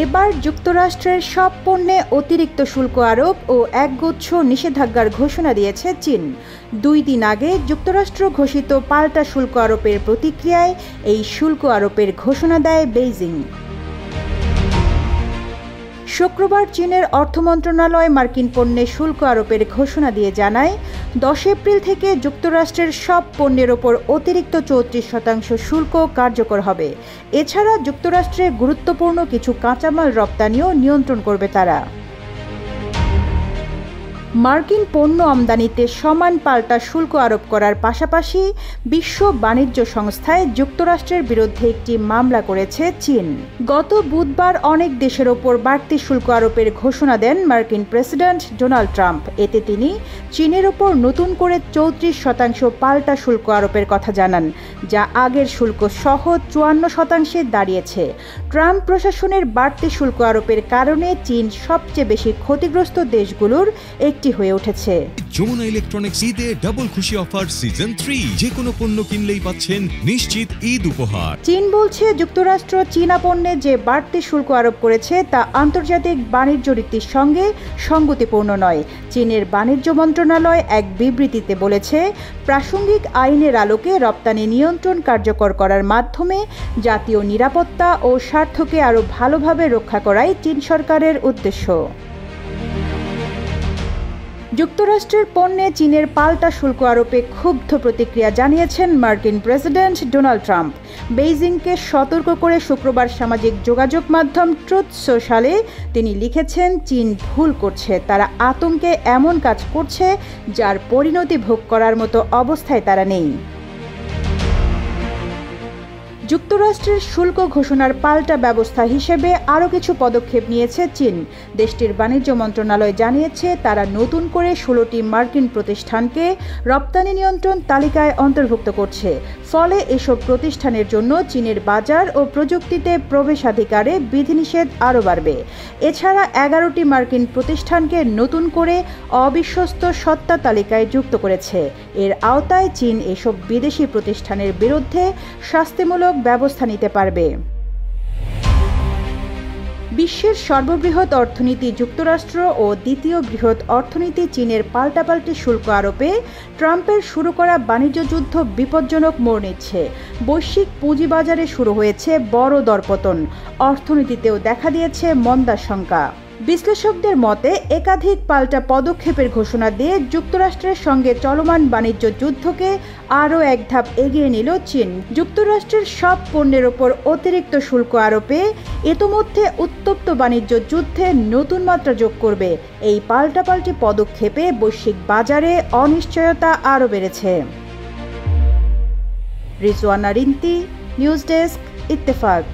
এবার যুক্তরাষ্ট্রের সব পণ্যে অতিরিক্ত শুল্ক আরোপ ও একগুচ্ছ নিষেধাজ্ঞার ঘোষণা দিয়েছে চীন। 2 দিন আগে যুক্তরাষ্ট্র ঘোষিত পাল্টা শুল্ক আরোপের প্রতিক্রিয়ায় এই শুল্ক আরোপের ঘোষণা দেয় বেইজিং। শুক্রবার চীনের অর্থ মন্ত্রণালয় মার্কিন পণ্যে শুল্ক আরোপের ঘোষণা দিয়ে জানায়, 10 এপ্রিল থেকে যুক্তরাষ্ট্রের সব পণ্যের ওপর অতিরিক্ত 34% শুল্ক কার্যকর হবে। এছাড়া যুক্তরাষ্ট্রে গুরুত্বপূর্ণ কিছু কাঁচামাল রপ্তানিও নিয়ন্ত্রণ করবে তারা। মার্কিন পণ্য আমদানিতে সমান পাল্টা শুল্ক আরোপ করার পাশাপাশি বিশ্ব বাণিজ্য সংস্থায় যুক্তরাষ্ট্রের বিরুদ্ধে একটি মামলা করেছে চীন। গত বুধবার অনেক দেশের ওপর বাড়তি শুল্ক আরোপের ঘোষণা দেন মার্কিন প্রেসিডেন্ট ডোনাল্ড ট্রাম্প। এতে তিনি চীনের ওপর নতুন করে 34% পাল্টা শুল্ক আরোপের কথা জানান, যা আগের শুল্ক সহ 54%-এ দাঁড়িয়েছে। ট্রাম্প প্রশাসনের বাড়তি শুল্ক আরোপের কারণে চীন সবচেয়ে বেশি ক্ষতিগ্রস্ত দেশগুলোর একটি হয়ে উঠেছে। যমুনা ইলেকট্রনিক্স ঈদে ডাবল খুশি অফার সিজন 3, যে কোনো পণ্য কিনলেই পাচ্ছেন নিশ্চিত ঈদ উপহার। চীন বলছে যুক্তরাষ্ট্র চীনা পণ্যে যে বাড়তি শুল্ক আরোপ করেছে তা আন্তর্জাতিক বাণিজ্য রীতির সঙ্গে সঙ্গতিপূর্ণ নয়। চীনের বাণিজ্য মন্ত্রণালয় এক বিবৃতিতে বলেছে, প্রাসঙ্গিক আইনের আলোকে রপ্তানি নিয়ন্ত্রণ কার্যকর করার মাধ্যমে জাতীয় নিরাপত্তা ও স্বার্থকে আরও ভালোভাবে রক্ষা করাই চীন সরকারের উদ্দেশ্য। যুক্তরাষ্ট্রের পণ্যে চীনের পাল্টা শুল্ক আরোপে ক্ষুব্ধ প্রতিক্রিয়া জানিয়েছেন মার্কিন প্রেসিডেন্ট ডোনাল্ড ট্রাম্প। বেইজিংকে সতর্ক করে শুক্রবার সামাজিক যোগাযোগ মাধ্যম ট্রুথ সোশ্যালে তিনি লিখেছেন, চীন ভুল করছে, তারা আতঙ্কে এমন কাজ করছে যার পরিণতি ভোগ করার মতো অবস্থায় তারা নেই। যুক্তরাষ্ট্রের শুল্ক ঘোষণার পাল্টা ব্যবস্থা হিসেবে আরও কিছু পদক্ষেপ নিয়েছে চীন। দেশটির বাণিজ্য মন্ত্রণালয় জানিয়েছে, তারা নতুন করে 16টি মার্কিন প্রতিষ্ঠানকে রপ্তানি নিয়ন্ত্রণ তালিকায় অন্তর্ভুক্ত করছে। ফলে এসব প্রতিষ্ঠানের জন্য চীনের বাজার ও প্রযুক্তিতে প্রবেশাধিকারে বিধিনিষেধ আরও বাড়বে। এছাড়া 11টি মার্কিন প্রতিষ্ঠানকে নতুন করে অবিশ্বস্ত সত্তা তালিকায় যুক্ত করেছে। এর আওতায় চীন এসব বিদেশি প্রতিষ্ঠানের বিরুদ্ধে শাস্তিমূলক ব্যবস্থা নিতে পারবে। বিশ্বের সর্ববৃহৎ অর্থনীতি যুক্তরাষ্ট্র ও দ্বিতীয় বৃহৎ অর্থনীতি চীনের পাল্টাপাল্টি শুল্ক আরোপে ট্রাম্পের শুরু করা বাণিজ্য যুদ্ধ বিপজ্জনক মোড় নিচ্ছে। বৈশ্বিক পুঁজিবাজারে শুরু হয়েছে বড় দরপতন, অর্থনীতিতেও দেখা দিয়েছে মন্দার শঙ্কা। বিশ্লেষকদের মতে, একাধিক পাল্টা পদক্ষেপের ঘোষণা দিয়ে যুক্তরাষ্ট্রের সঙ্গে চলমান বাণিজ্য যুদ্ধকে আরও এক ধাপ এগিয়ে নিল চীন। যুক্তরাষ্ট্রের সব পণ্যের ওপর অতিরিক্ত শুল্ক আরোপে ইতোমধ্যে উত্তপ্ত বাণিজ্য যুদ্ধে নতুন মাত্রা যোগ করবে। এই পাল্টাপাল্টি পদক্ষেপে বৈশ্বিক বাজারে অনিশ্চয়তা আরও বেড়েছে। Rizwana Rinti, news desk, Ittefaq.